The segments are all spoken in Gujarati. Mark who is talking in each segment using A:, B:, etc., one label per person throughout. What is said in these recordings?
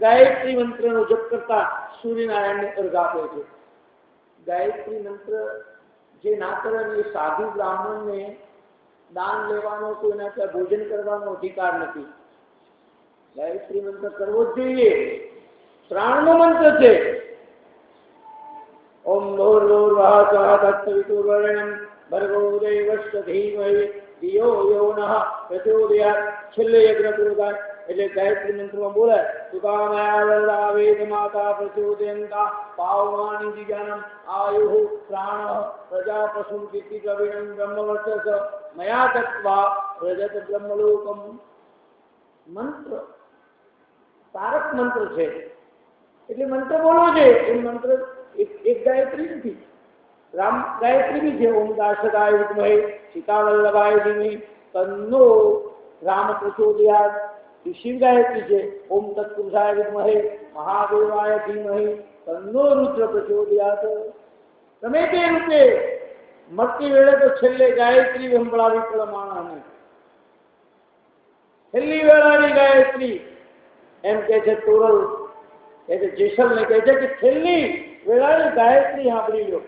A: ગાયત્રી મંત્રનો જપ કરતા સૂર્યનારાયણને અર્ઘ આપે છે. ગાયત્રી મંત્ર જે ના કરે એ સાધુ બ્રાહ્મણને દાન લેવાનો તો એના ત્યાં ભોજન કરવાનો અધિકાર નથી. ગાયત્રી મંત્ર કરવો જ જોઈએ. પ્રાણનો મંત્ર છે. ઓમ ભૂર્ભુવઃ સ્વઃ તત્સવિતુર્વરેણ્યં ભર્ગો દેવસ્ય ધીમહિ ધિયો યો નઃ પ્રચોદયાત. છેલ્લે યજ્ઞ પૂરો થાય એટલે ગાયત્રી મંત્રમાં બોલે સુકામયા વરદા વેદ માતા પ્રચોદયંતા પાવમાની દિવ્યાનમ આયુઃ પ્રાણઃ પ્રજા પશું કીર્તિ કવિણં બ્રહ્મવર્ચસ મયા તત્વા રજત બ્રહ્મલોકમ. મંત્ર તારક મંત્ર છે એટલે મંત્ર બોલવો છે. એ મંત્ર એક ગાયત્રી નથી, રામ ગાયત્રી બી છે. ઓમ દાસદાય વિદ્મહે સીતાવલ્લભાય ધીમહિ તન્નો રામ પ્રચોદયાત. શિવ ગાયત્રી છે. ઓમ તત્પુરુષાય વિદ્મહે મહાદેવાય ધીમહિ તન્નો રુદ્ર પ્રચોદયાત. તમે તે રૂપે મરતી વેળે તો છેલ્લે ગાયત્રી સંભળાવી પડે માણસને. છેલ્લી વેળાની ગાયત્રી એમ કે છે તોરલ કે છે જેસલને કહે છે કે છેલ્લી વેળાની ગાયત્રી સાંભળી લો.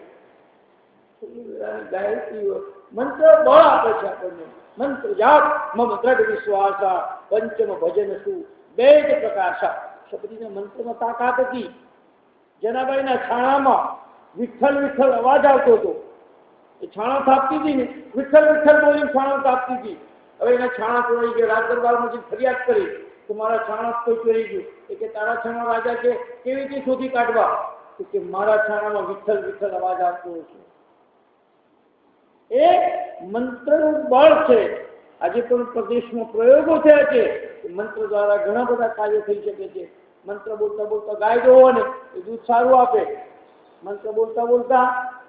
A: છેલ્લી વેળાની ગાયત્રી મંત્ર બળ આપે છે આપણને. મંત્ર જાપ મમ દ્રઢ વિશ્વાસા પંચમ ભજન શું બે જ પ્રકાશા. શબરીના મંત્રમાં તાકાત હતી. જનાબાઈના છાણામાં વિઠ્ઠલ વિઠ્ઠલ અવાજ આવતો હતો. એ છાણા થાપતી હતી ને, વિઠ્ઠલ વિઠ્ઠલ બોલી છાણા થાપતી હતી. હવે એના છાણા ચોરી ગયા. રાજ દરબારમાં ફરિયાદ કરી કે મારા છાણા કોઈ ચોરી ગયું. એ કે તારા છાણા રાજા કે કેવી રીતે શોધી કાઢવા? કે મારા છાણામાં વિઠ્ઠલ વિઠ્ઠલ અવાજ આવતો છે. એ મંત્રનું બળ છે. આજે પણ પ્રદેશમાં પ્રયોગો થયા છે. મંત્ર દ્વારા ઘણા બધા કાર્યો થઈ શકે છે. મંત્ર બોલતા બોલતા ગાય જો હોય ને એ દૂધ સારું આપે. મંત્ર બોલતા બોલતા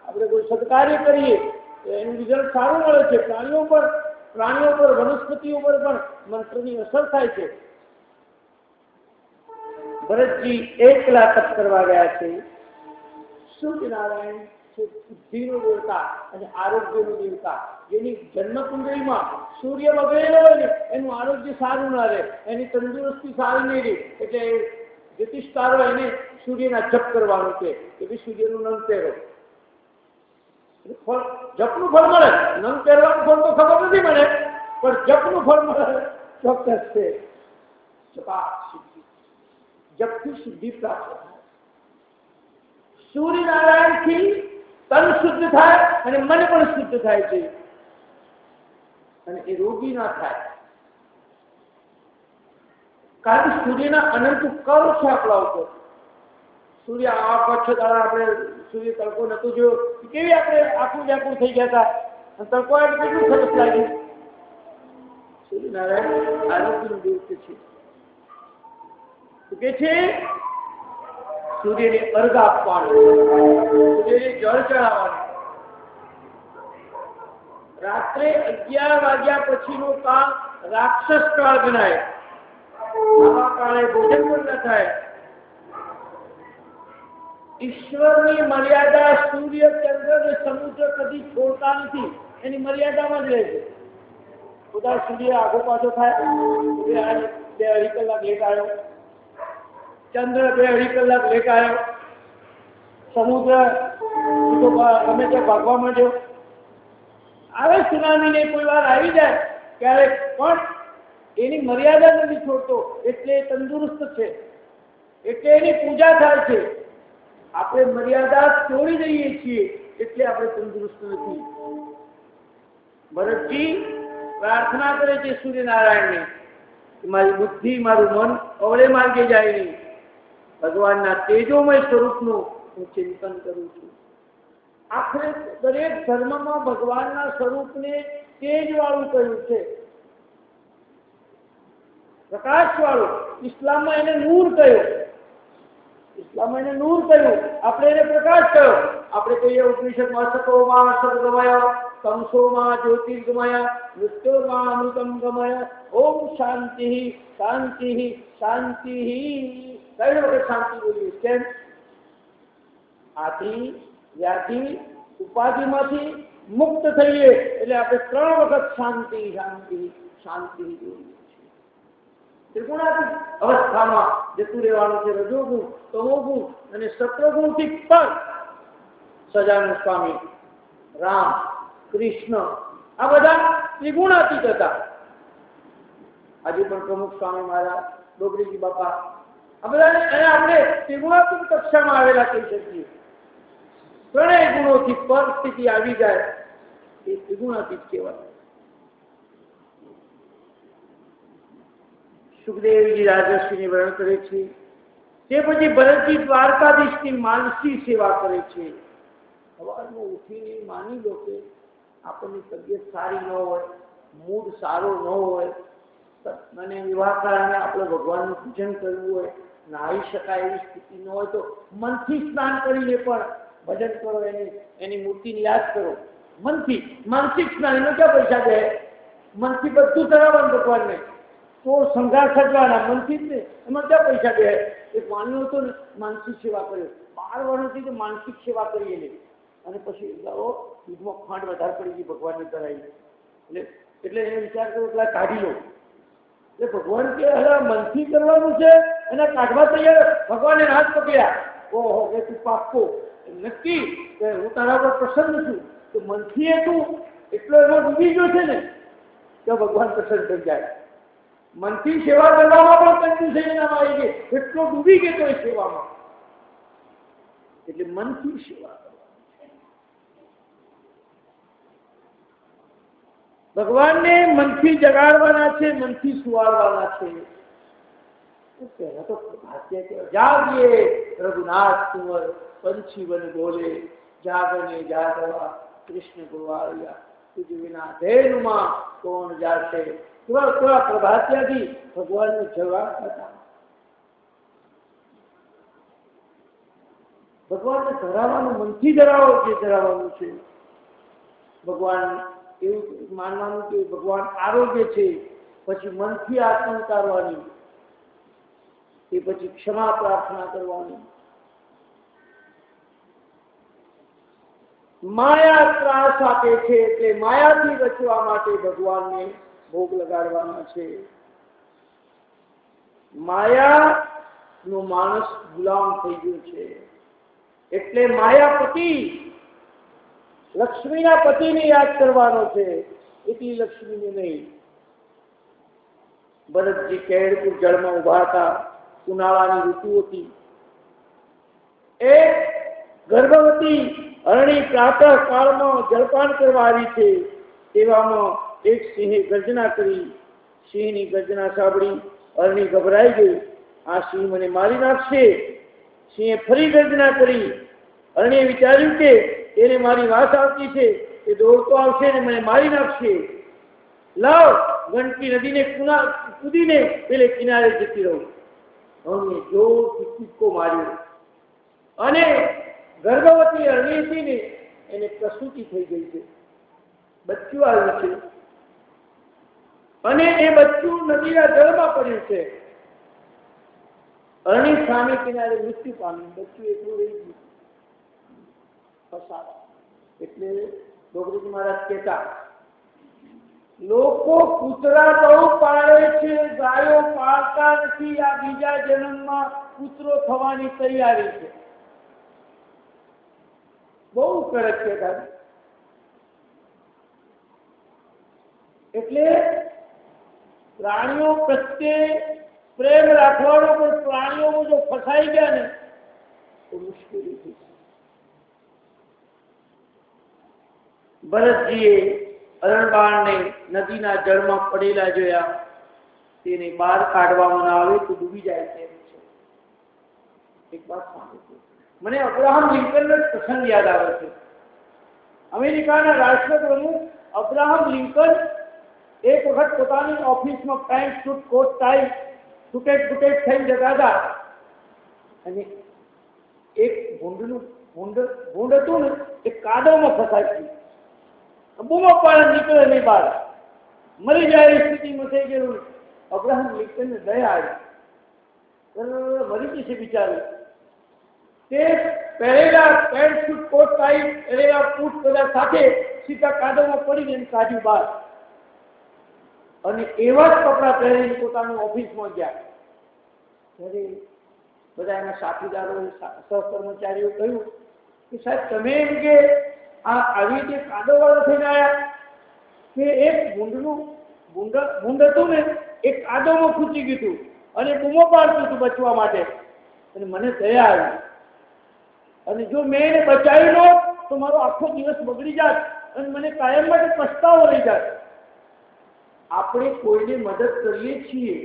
A: આપણે કોઈ સત્કાર્ય કરીએ તો એનું રિઝલ્ટ સારું મળે છે. પ્રાણીઓ પર વનસ્પતિઓ પર પણ મંત્રની અસર થાય છે. ભરતજી એકલા તપ કરવા ગયા છે. સૂર્યનારાયણ છે બુદ્ધિનો દેવતા અને આરોગ્યનો દેવતા. જેની જન્મકુંડળીમાં સૂર્ય બગડેલો હોય ને એનું આરોગ્ય સારું ના રહે, એની તંદુરસ્તી સારી નહીં રહે. એટલે જ્યોતિષકારો એને સૂર્યના જપ કરવાનું છે કે ભાઈ સૂર્યનું નંગ પહેરો. જપનું ફળ મળે. નંગ પહેરવાનું ફળ તો ખબર નથી મળે, પણ જપનું ફળ મળે ચોક્કસ છે. જપથી સિદ્ધિ પ્રાપ્ત થાય. સૂર્યનારાયણથી તન શુદ્ધ થાય અને મન પણ શુદ્ધ થાય છે અને એ રોગી ના થાય. કારણ કે સૂર્યના અનંત કર છે આપણા ઉપર. સૂર્ય આ 5-6 દાડા આપણે સૂર્ય તડકો નતો જોયો, કેવી આપણે આખું વ્યાકુળ થઈ ગયા હતા. અને તડકો આવે કેટલું સરસ લાગ્યું. સૂર્યનારાયણ આરોગ્યનું દેવ છે. કે છે સૂર્યને અર્ઘ આપવાનું, સૂર્યને જળ ચડાવવાનું. રાત્રે 11 વાગ્યા પછીનો કાળ રાક્ષસ કાળ ગણાય. આવા કાળે ભોજન પણ ન થાય. ઈશ્વરની મર્યાદા સૂર્ય, ચંદ્ર અને સમુદ્ર કદી છોડતા નથી. એની મર્યાદામાં જ રહે છે. બધા સૂર્ય આગો પાછો થાય. 2-2.5 કલાક લેટ આવ્યો. ચંદ્ર 2-2.5 કલાક લેટ આવ્યો. સમુદ્ર ગમે ત્યાં ભાગવા માંડ્યો. આવે સુનામી ને કોઈ વાર આવી જાય ક્યારેક, પણ એની મર્યાદા નથી છોડતો. એટલે એ તંદુરસ્ત છે, એટલે એની પૂજા થાય છે. આપણે મર્યાદા તોડી દઈએ છીએ એટલે આપણે તંદુરસ્ત નથી. ભરતજી પ્રાર્થના કરે છે સૂર્યનારાયણને, મારી બુદ્ધિ મારું મન અવળે માર્ગે જાય નહીં. ભગવાનના તેજોમય સ્વરૂપનું હું ચિંતન કરું છું. આખરે દરેક ધર્મમાં ભગવાનના સ્વરૂપને તેજ વાળું કહ્યું છે, પ્રકાશ વાળું. ઇસ્લામમાં એને નૂર કહ્યું. આપણે એને પ્રકાશ કહ્યો. આપણે કહીએ ઉપનિષદમાં સતોમાં સદગમય તમસોમાં જ્યોતિર્ગમય મૃત્યોમાં અમૃતમ ગમય ઓમ શાંતિ શાંતિ શાંતિ. કઈ વખત શાંતિ બોલીએ? કેમ? આથી વ્યાધિ ઉપાધિમાંથી મુક્ત થઈએ એટલે આપણે 3 વખત શાંતિ શાંતિ શાંતિ બોલીએ છીએ. ત્રિગુણાતીત અવસ્થામાં જતું રહેવાનું છે રજોગુણ, તમોગુણ અને સત્વગુણથી પર સહજાનંદ સ્વામી, રામ, કૃષ્ણ આ બધા ત્રિગુણાતીત હતા. આજે પણ પ્રમુખ સ્વામી મહારાજ, ડોગરીજી બાપા આ બધાને આપણે ત્રિગુણાતીત કક્ષામાં આવેલા કહી શકીએ. ત્રણેય ગુણોથી પર સ્થિતિ આવી જાય એ ત્રિગુણાતીત કહેવાય. સુખદેવજી રાજર્ષિની વર્ણન કરે છે. તે પછી ભરતજી દ્વારકાધીશની માનસી સેવા કરે છે. સવારમાં ઉઠીને માની લો કે આપણની તબિયત સારી ન હોય, મૂડ સારો ન હોય અને વિવાહ કારણે આપણે ભગવાનનું પૂજન કરવું હોય, નાહી શકાય એવી સ્થિતિ ન હોય તો મનથી સ્નાન કરીને પણ ભજન કરો, એની મૂર્તિને યાદ કરો. મનથી માનસિક સ્નાન, એનો ક્યાં પૈસા દે? મનથી બધું ધરાવવાનું ભગવાનને, તો સંઘાર સજવાના મનથી જ ને, એમાં ક્યાં પૈસા દે? એક માન્યો હતો ને, માનસિક સેવા કર્યો 12 વર્ષથી તો માનસિક સેવા કરીએ ને, અને પછી દૂધમાં ખાંડ વધારે પડી ગઈ ભગવાનને કરાવી, એટલે એને વિચાર કર્યો પેલા કાઢી લો. એટલે ભગવાન કે હવે મનથી કરવાનું છે અને કાઢવા તૈયાર. ભગવાને હાથ પકડ્યા. ઓહો કે તું પાક્કો નક્કી કે હું તારા પર પ્રસન્ન છું, તો મનથી એ તું એટલો એમાં ડૂબી ગયો છે ને તો ભગવાન પ્રસન્ન થઈ જાય. મનથી સેવા કરવામાં પણ કંજૂસ એનામાં આવી ગઈ, એટલો ડૂબી ગયો એ સેવામાં. એટલે મનથી સેવા ભગવાનને મનથી જગાડવાના છે, મનથી સુવાડવાના છે. પહેલા તો જાગીએ રઘુનાથ કુંવર, પંછી બન બોલે, જાગને જાગવા કૃષ્ણ ગુવાળિયા, તુજ વિના ધેનુમાં કોણ જાશે. કેવા પ્રભાત્યાથી ભગવાનને જવાબ હતા. ભગવાનને ધરાવવાનું મનથી ધરાવો જે ધરાવવાનું છે. ભગવાન એવું માનવાનું કે ભગવાન આરોગ્ય છે, પછી મનથી આત્મ ઉતારવાની, એ પછી ક્ષમા પ્રાર્થના કરવાની. માયા ત્રાસ આપે છે એટલે માયાથી બચવા માટે ભગવાનને ભોગ લગાડવાના છે. માયા નો માણસ ગુલામ થઈ ગયો છે, એટલે માયાપતિ લક્ષ્મીના પતિને યાદ કરવાનો છે, એટલી લક્ષ્મીને નહીં. ભરતજી કેળપુર જળમાં ઉભા હતા. ઉનાળાની ઋતુ હતી. એક ગર્ભવતી હરણી પ્રાતઃ કાળમાં જળપાન કરવા આવી છે. એવામાં એક સિંહે ગર્જના કરી. સિંહની ગર્જના સાંભળી હરણી ગભરાઈ ગઈ. આ સિંહ મને મારી નાખશે. સિંહે ફરી ગર્જના કરી. હરણીએ વિચાર્યું કે એને મારી વાસ આવતી છે, એ દોડતો આવશે ને મને મારી નાખશે. લાવ ગંડકી નદીને કૂદીને પેલે કિનારે જતી રહું. હરણીએ જોરથી કૂદકો માર્યો અને ગર્ભવતી હરણી હતી ને એને પ્રસૂતિ થઈ ગઈ છે, બચ્ચું આવ્યું છે અને એ બચ્ચું નદીના જળમાં પડ્યું છે. હરણી સામે કિનારે મૃત્યુ પામ્યું. બચ્ચું એટલું રહી ગયું. એટલે ડોગરીજી મહારાજ કહેતા, લોકો કૂતરા બહુ પાળે છે, ગાયો પાળતા નથી. આ બીજા જન્મમાં કૂતરો થવાની તૈયારી છે. બહુ કડક છે. એટલે પ્રાણીઓ પ્રત્યે પ્રેમ રાખવાનો, પણ પ્રાણીઓમાં જો ફસાઈ ગયા ને તો મુશ્કેલી થઈ. ભરતજીએ અરણબાણને નદીના જળમાં પડેલા જોયા. તેને બહાર કાઢવામાં ના આવે તો ડૂબી જાય તેમ છે. એક વાત સાંભળો, મને અબ્રાહમ લિંકનનો પ્રસંગ યાદ આવે છે. અમેરિકાના રાષ્ટ્રપ્રમુખ અબ્રાહમ લિંકન એક વખત પોતાની ઓફિસમાં પેન્ટ સૂટ કોટ ટાઈ સુટેડ થઈને જતા હતા અને એક ભૂંડ હતું ને એ કાદવમાં ફસાઈ ગયું. બૂમો પાડે નીકળે નહીં બહાર, મરી જાય એ સ્થિતિમાં થઈ ગયેલું. અબ્રાહમ લિંકનને દયા આવી, મરી જશે બિચારું. તે પહેરેલા પેન્ટ સૂટ કોટ ટાઈ પહેરેલા બૂટ બધા સાથે સીધા કાદવમાં પડીને કાઢ્યું બહાર. અને એવા જ કપડાં પહેરીને પોતાનું ઓફિસમાં ગયા. ત્યારે બધા એના સાથીદારો સહકર્મચારીઓ કહ્યું કે સાહેબ તમે એમ કે આવી રીતે કાદવવાળો થઈને આવ્યા કે એક ભૂંડ હતું ને એક કાદવમાં ખૂંચી ગયું હતું અને બૂમો પાડતું હતું બચવા માટે, અને મને દયા આવી, અને જો મેં એને બચાવી લો તો મારો આખો દિવસ બગડી જાત અને મને કાયમ માટે પસ્તાવો રહી જાત. આપણે કોઈને મદદ કરીએ છીએ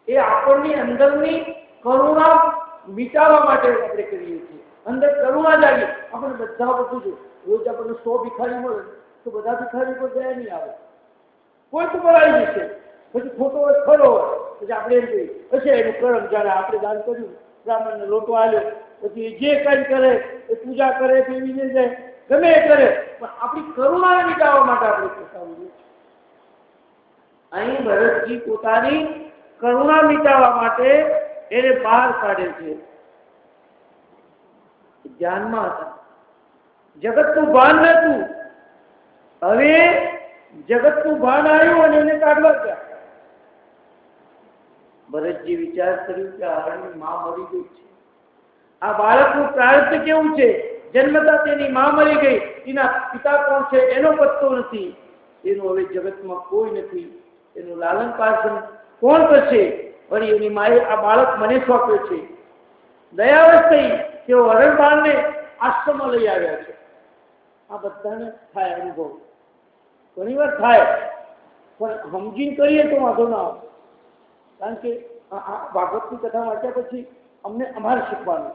A: એ આપણની અંદરની કરુણા મિટાવવા માટે આપણે કરીએ છીએ. અંદર કરુણા જાગી. આપણે બધા બધું જો રોજ આપણને 100 ભિખારી મળે તો બધા ભિખારી પર દયા નહીં આવે, કોઈ તો આવી જશે. પછી ખોટો હોય ખરો હોય પછી આપણે એમ કહીએ હશે એનું કરમ, જાણે આપણે દાન કર્યું, બ્રાહ્મણને લોટો આવ્યો, પછી જે કંઈ કરે એ પૂજા કરે, પીવીને જાય, ગમે એ કરે, પણ આપણી કરુણાને મિટાવવા માટે આપણે કરતા હોઈએ. અહીં ભરતજી પોતાની કરુણા મિટાવવા માટે એને બહાર કાઢે છે. ધ્યાનમાં હતા, જગતનું ભાન નતું. હવે જગતનું ભાન આવ્યું અને એને કાઢવા ગયા. ભરતજી વિચાર કર્યું કે આની માં મરી ગઈ છે, આ બાળકનું પ્રારબ્ધ કેવું છે, જન્મતા તેની માં મરી ગઈ, એના પિતા કોણ છે એનો પત્તો નથી, એનું હવે જગતમાં કોઈ નથી, એનું લાલન પાલન કોણ કરશે? વળી એની માએ આ બાળક મને સોંપ્યો છે. દયાવશ થઈ તેઓ હરણબાણને આશ્રમમાં લઈ આવ્યા છે. આ બધાને થાય અનુભવ, ઘણી વાર થાય, પણ સમજીને કરીએ તો વાંધો ના આવે. કારણ કે આ ભાગવતની કથા વાંચ્યા પછી અમને અમારે શીખવાનું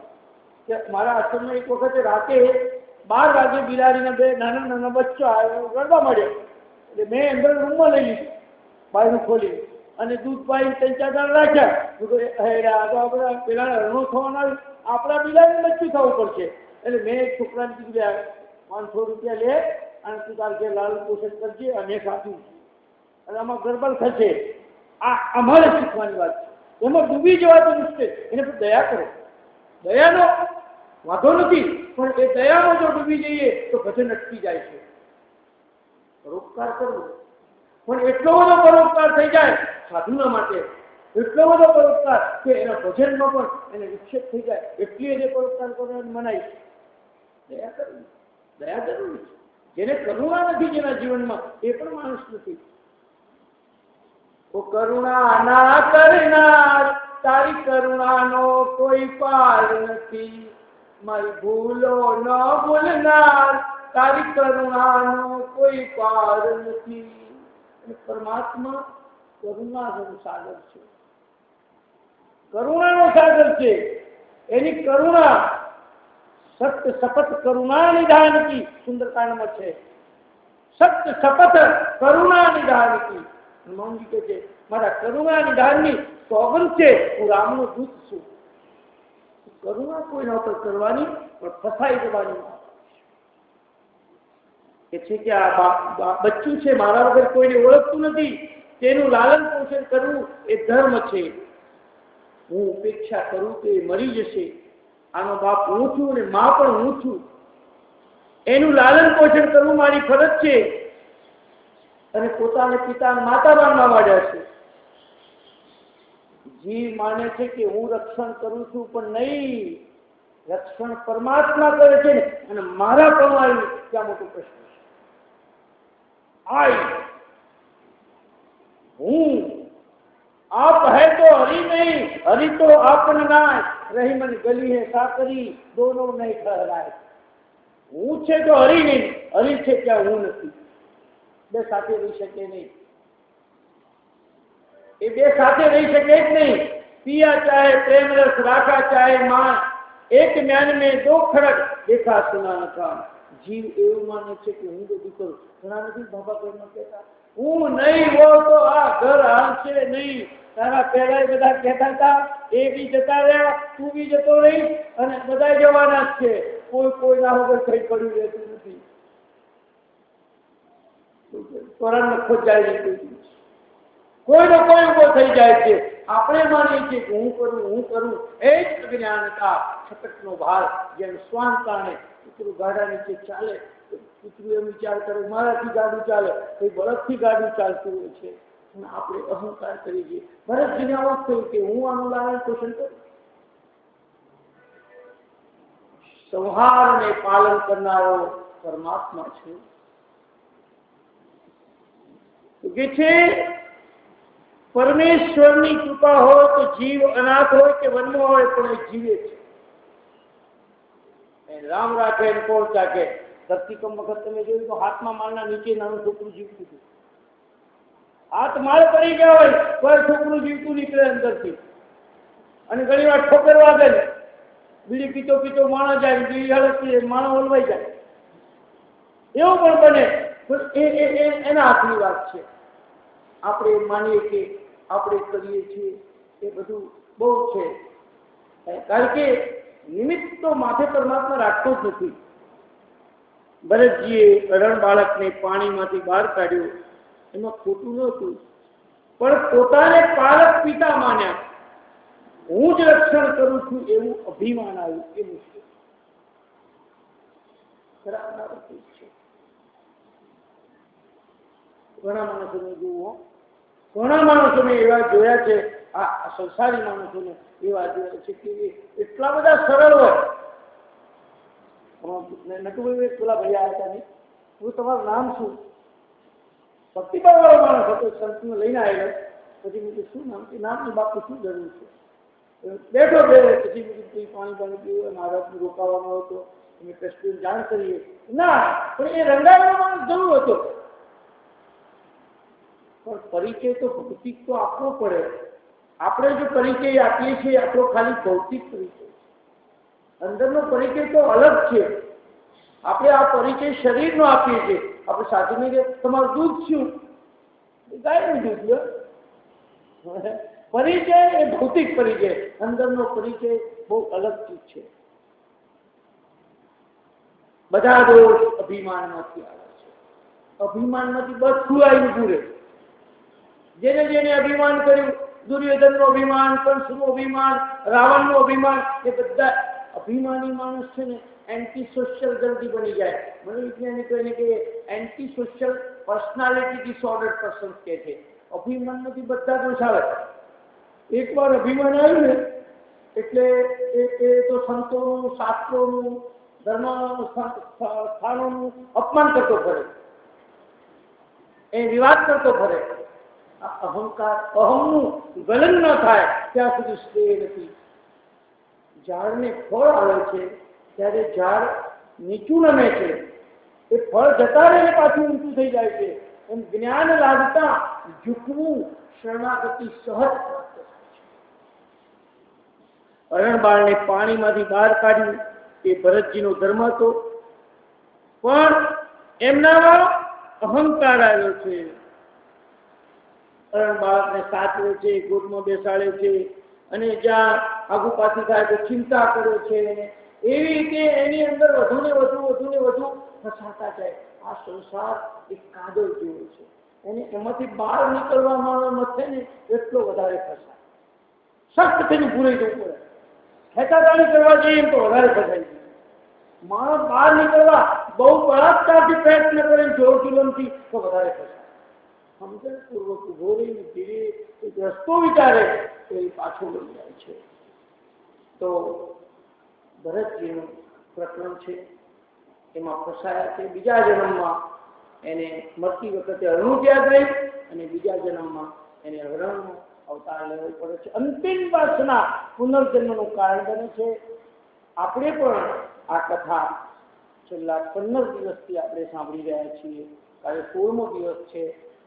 A: કે મારા આશ્રમમાં એક વખતે રાતે 12 વાગે બિલાડીના 2 નાના નાના બચ્ચા રડવા મળ્યા. એટલે મેં અંદર રૂમમાં લઈ લીધું, બાયણું ખોલી અને દૂધ પાઈ 3-4 દાણા રાખ્યા. પેલા રણો થવાના, આપણા બિલાડીને બચ્ચું થવું પડશે. એટલે મેં એક છોકરાને કીધું 500 રૂપિયા લે અને તું તાર ઘેર લાલન પોષણ કરજે, અને ખાધું અને આમાં ગરબડ થશે. આ અમારે શીખવાની વાત છે. એમાં ડૂબી જવાતું મુશ્કેલ, એને પર દયા કરો. દયાનો વાંધો નથી, પણ એ દયામાં જો ડૂબી જઈએ તો ભજન અટકી જાય છે. પરોપકાર કરવો, પણ એટલો બધો પરોપકાર થઈ જાય સાધુના માટે, એટલો બધો પરોપકાર કે એના ભજનમાં પણ એને વિક્ષેપ થઈ જાય, એટલી એને પરોપકાર કરવાની મનાય. દયા કરવી, દયા જરૂરી છે. જેને કરુણા નથી જેના જીવનમાં એ પણ માણસ નથી. કરુણા ના કરનાર, તારી કરુણાનો કોઈ પાર નથી. મારી ભૂલો ન ભૂલનાર, તારી કરુણાનો કોઈ પાર નથી. પરમાત્મા કરુણાનો સાગર છે, કરુણાનો સાગર છે. એની કરુણા સત્ય શપથ કરુણા નિધાન કી સુંદરકાંડમાં છે. સત્ય શપથ કરુણા નિધાન કી. હનુમાનજી કહે છે મારા કરુણા નિધાનની સોગંદ છે, હું રામનો દૂત છું. કરુણા કોઈના ઉપર કરવાની પણ ફસાઈ જવાની. કે છે કે આ બચ્ચું છે, મારા વગર કોઈને ઓળખતું નથી, તેનું લાલન પોષણ કરવું એ ધર્મ છે. હું ઉપેક્ષા કરું તો એ મરી જશે. આનો બાપ હું છું અને માં પણ હું છું. એનું લાલન પોષણ કરવું મારી ફરજ છે. અને પોતાને પિતા માતા માનવા માંડ્યા છે. જીવ માને છે કે હું રક્ષણ કરું છું, પણ નહીં, રક્ષણ પરમાત્મા કરે છે ને, અને મારા કમાયું ત્યાં મોટો પ્રશ્ન છે. હું आप है तो हरि नहीं, हरि तो आपन नाय, रही मन गली है साकरी, दोनों नहीं ठहराए. હું છે તો હરિ નહીં, હરિ છે ત્યાં હું નથી. બે સાથે રહી શકે નહીં. એ બે સાથે રહી શકે જ નહીં. पिया चाहे प्रेम रस राखा चाहे मान, एक म्यान में दो खड़क देखा सुना न कान. जीव એવું માને છે કે હું બધું કરું. ઘણા નથી બાબા કોઈમાં કહેતા હું નહીં હો તો આ ઘર હાલશે નહીં. તારા પહેલા બધા કહેતા હતા, એ બી જતા રહ્યા, તું બી જતો રહી, અને બધા જવાના જ છે. કોઈના વગર કઈ પડ્યું રહેતું નથી. તોરણ ખોજાય કોઈનો કોઈ ઉભો થઈ જાય છે. આપણે માનીએ છીએ કે હું કરું એ જ અજ્ઞાનતા, છટકનો ભાર. જેમ શ્વાન કારણે કૂતરું ગાડા નીચે ચાલે, કૂતરું એમ વિચાર કરે મારાથી ગાડું ચાલે, કોઈ બળદથી ગાડું ચાલતું હોય છે. આપણે અહંકાર કરી દઈએ. ભરતજીને આવું થયું કે હું આનું લાલન પોષણ કરું. સંહાર ને પાલન કરનારો પરમાત્મા છે. કે છે પરમેશ્વરની કૃપા હોય તો જીવ અનાથ હોય કે વનમાં હોય પણ એ જીવે છે. રામ રાખે ને કોણ ચાકે. ધરતીકંપ વખત તમે જોયું તો હાથમાં માળના નીચે નાનું છોકરું જીવતું હતું. હાથ માળ પડી ગયા હોય કોઈ છોકરું જીવતું નીકળે અંદરથી. અને ઘણી વાર ઠોકર વાગે ને બીડી પીતો પીતો માણસ જાય, બીડી હળકતી માણસ ઓલવાઈ જાય, એવું પણ બને. એના હાથની વાત છે. આપણે માનીએ કે આપણે કરીએ છીએ એ બધું બહુ છે. કારણ કે નિમિત્ત તો માથે પરમાત્મા રાખતો જ નથી. ભરતજીએ અરણ બાળકને પાણીમાંથી બહાર કાઢ્યો, એમાં ખોટું નહોતું, પણ પોતાને પાલક પિતા માન્યા. હું જ રક્ષણ કરું છું એવું અભિમાન આવ્યું. એ મુશ્કેલ છે. ઘણા માણસોને જુઓ, ઘણા માણસોને એવા જોયા છે, આ સંસારી માણસોને એવા જોયા છે કે એટલા બધા સરળ હોય. નટુભાઈ પેલા ભાઈ આવ્યા હતા નહીં, હું તમારું નામ શું? ભક્તિભાવ વાળો માણસ હતો, સંતને લઈને આવેલો. પછી મેં શું નામ? કે નામની બાપુ શું જરૂર છે? બેઠો બે પછી મેં પાણી પીવું, મહારાજને રોકાવાનો હતો, અમે ટ્રસ્ટીને જાણ કરીએ. ના, પણ એ રંગાવાનો માણસ જરૂર હતો. પણ પરિચય તો ભૌતિક તો આપવો પડે. આપણે જો પરિચય આપીએ છીએ આપણો ખાલી ભૌતિક પરિચય, અંદરનો પરિચય તો અલગ છે. આપણે આ પરિચય શરીરનો આપીએ છીએ. આપણે સાધુને કે તમારું દૂધ શું? ગાયનું દૂધ લો. પરિચય એ ભૌતિક પરિચય, અંદરનો પરિચય બહુ અલગ ચીજ છે. બધા દોષ અભિમાનમાંથી આવે છે. અભિમાનમાંથી બધું આવ્યું પૂરે. જેને જેને અભિમાન કર્યું, દુર્યોધનનું અભિમાન, કંસનું અભિમાન, રાવણનું અભિમાન, એ બધા અભિમાની માણસ છે ને એન્ટી સોશિયલ જલ્દી બની જાય. મનોવૈજ્ઞાનિકો એને કે anti social personality disorder person કહે છે. અભિમાનમાંથી બધા દોષ આવે. એકવાર અભિમાન આવ્યું ને એટલે એ તો સંતોનું, શાસ્ત્રોનું, ધર્મ સ્થાનોનું અપમાન કરતો ફરે, એ વિવાદ કરતો ફરે. અહંકાર, અહમનું ગલન ન થાય ત્યાં સુધી શ્રેય નથી. ઝાડને ફળ આવે છે ત્યારે ઝાડ નીચું નમે છે, એ ફળ જતા રહે પાછું ઊંચું થઈ જાય છે. એમ જ્ઞાન લાગતા ઝૂકવું, શરણાગતિ સહજ પ્રાપ્ત થાય છે. અરણબાળને પાણીમાંથી બહાર કાઢ્યું એ ભરતજીનો ધર્મ હતો, પણ એમનામાં અહંકાર આવ્યો છે. બાળકને સાચવે છે, ગોદમાં બેસાડે છે, અને જ્યાં આગુ પાછી થાય તો ચિંતા કરે છે. એવી રીતે એની અંદર વધુ ને વધુ ફસાતા જાય. આ સંસાર એક કાદવ જેવો છે. એને એમાંથી બહાર નીકળવામાં મથે ને એટલો વધારે ફસાય. સખ્ત થઈને ભૂલાઈ જવું પડે. ખેંચાતાણી કરવા જઈએ તો વધારે ફસાય છે. માણસ બહાર નીકળવા બહુ બળાત્કારથી પ્રયત્ન કરે, જોર જુલમથી, તો વધારે ફસાય. સમજણપૂર્વક ઉભો રહીને ધીરે એક રસ્તો વિચારે તો એ પાછો લઈ જાય છે. તો ભરતજીનું પ્રકરણ છે, એમાં ફસાયા છે. બીજા જન્મમાં એને મરતી વખતે અરણું યાદ રહી, અને બીજા જન્મમાં એને હરણનો અવતાર લેવો પડે છે. અંતિમ વાસના પુનર્જન્મનું કારણ બને છે. આપણે પણ આ કથા છેલ્લા 15 દિવસથી આપણે સાંભળી રહ્યા છીએ. કાલે 16મો દિવસ છે.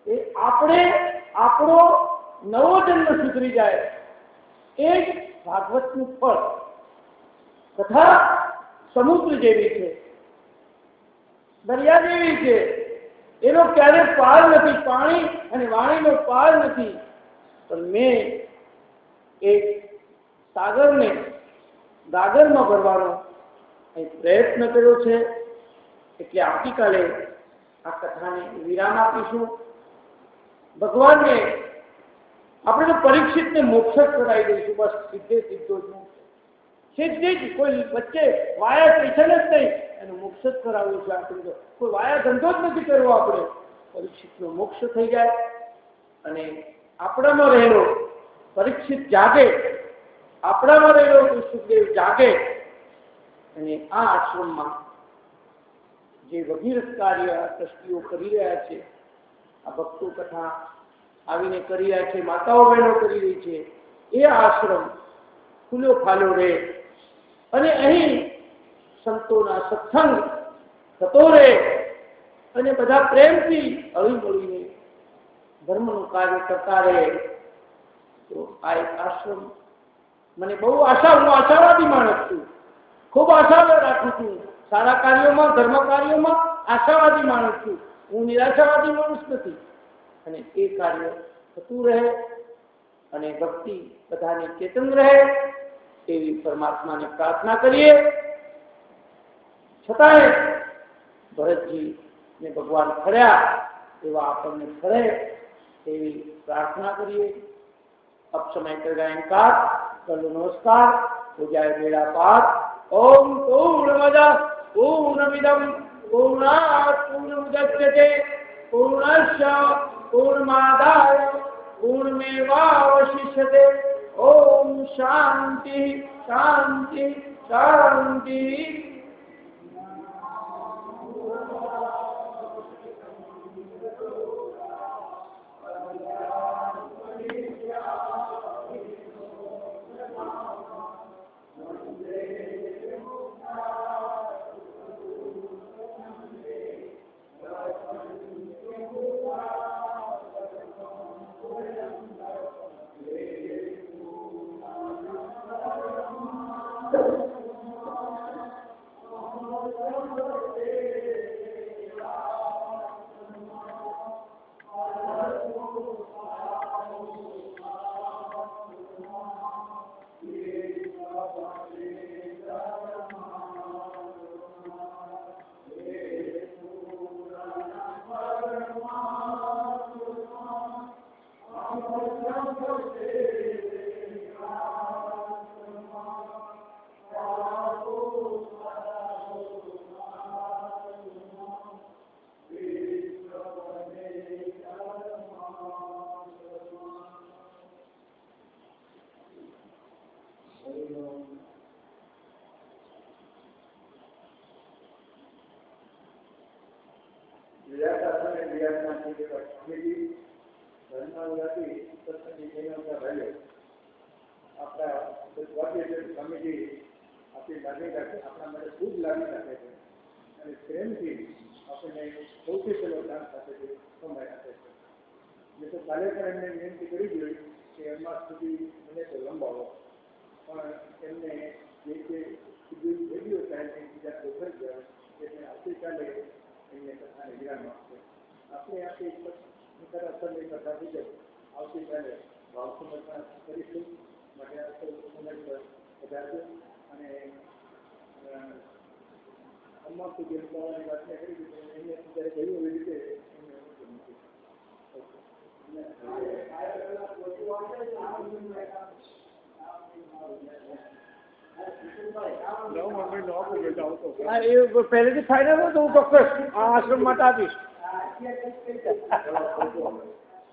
A: એ આપણે આપણો નવો જન્મ સુધરી જાય એ જ ભાગવતનું ફળ. કથા સમુદ્ર જેવી છે, દરિયા જેવી છે. એનો ક્યારે પાર નથી. પાણી અને વાણીનો પાર નથી. પણ મેં એક સાગરને ગાગરમાં ભરવાનો પ્રયત્ન કર્યો છે. એટલે આવતીકાલે આ કથાને વિરામ આપીશું. ભગવાનને આપણે તો પરીક્ષિતને મોક્ષ કરાવી દઈશું. બસ સીધો જ સીધી જ કોઈ વચ્ચે વાયા સ્ટેશન જ નહીં, એનો મોક્ષ જ કરાવવું છે. આપણે તો કોઈ વાયા ધંધો જ નથી કરવો. આપણે પરીક્ષિતનો મોક્ષ થઈ જાય અને આપણામાં રહેલો પરીક્ષિત જાગે, આપણામાં રહેલો સુખદેવ જાગે અને આ આશ્રમમાં જે ભગીરથ કાર્ય ટ્રસ્ટીઓ કરી રહ્યા છે, આ ભક્તો કથા આવીને કરી રહ્યા છે, માતાઓ બહેનો કરી રહી છે, એ આશ્રમ ખુલ્લો ફાલ્યો રહે અને અહીં સંતોના સત્સંગ થતો રહે અને બધા પ્રેમથી હળી મળીને ધર્મનું કાર્ય કરતા રહે. તો આ એક આશ્રમ મને બહુ આશા, હું આશાવાદી માણસ છું, ખૂબ આશા રાખું છું સારા કાર્યોમાં, ધર્મ કાર્યોમાં આશાવાદી માણસ છું, હું નિરાશાવાદી માણસ નથી. અને એ કાર્ય થતું રહે અને ભક્તિ બધાને ચેતન રહે એવી પરમાત્માને પ્રાર્થના કરીએ. છતાંય ભરતજી ને ભગવાન ફર્યા એવા આપણને ફરે એવી પ્રાર્થના કરીએ. अब समय कर गायन का कर लो नमस्कार, हो जाए बेड़ा पार. ओम पूर्णमद पूर्णमिदं पूर्णात् पूर्णमुदच्यते पूर्णस्य पूर्णमादाय पूर्णमेवावशिष्यते. ओम शांति शांति शांति. પહેલેથી ફાઇનલ હોય તો હું ચોક્કસ આ આશ્રમ માટે આપીશ.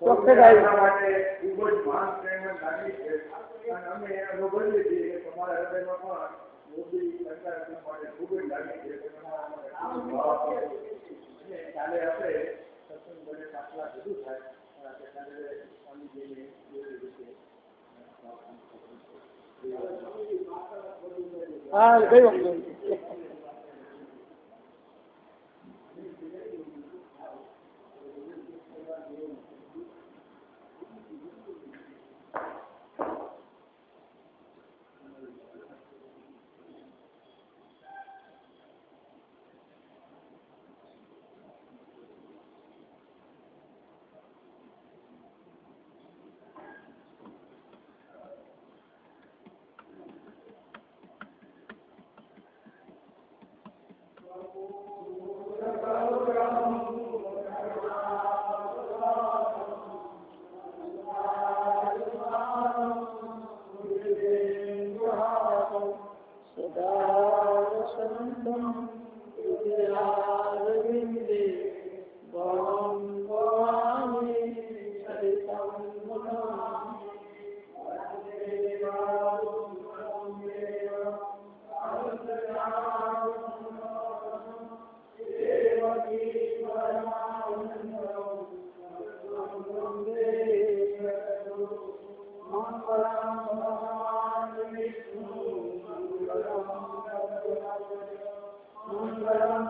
A: ચોક્કસ હા ગયું. મંગલમ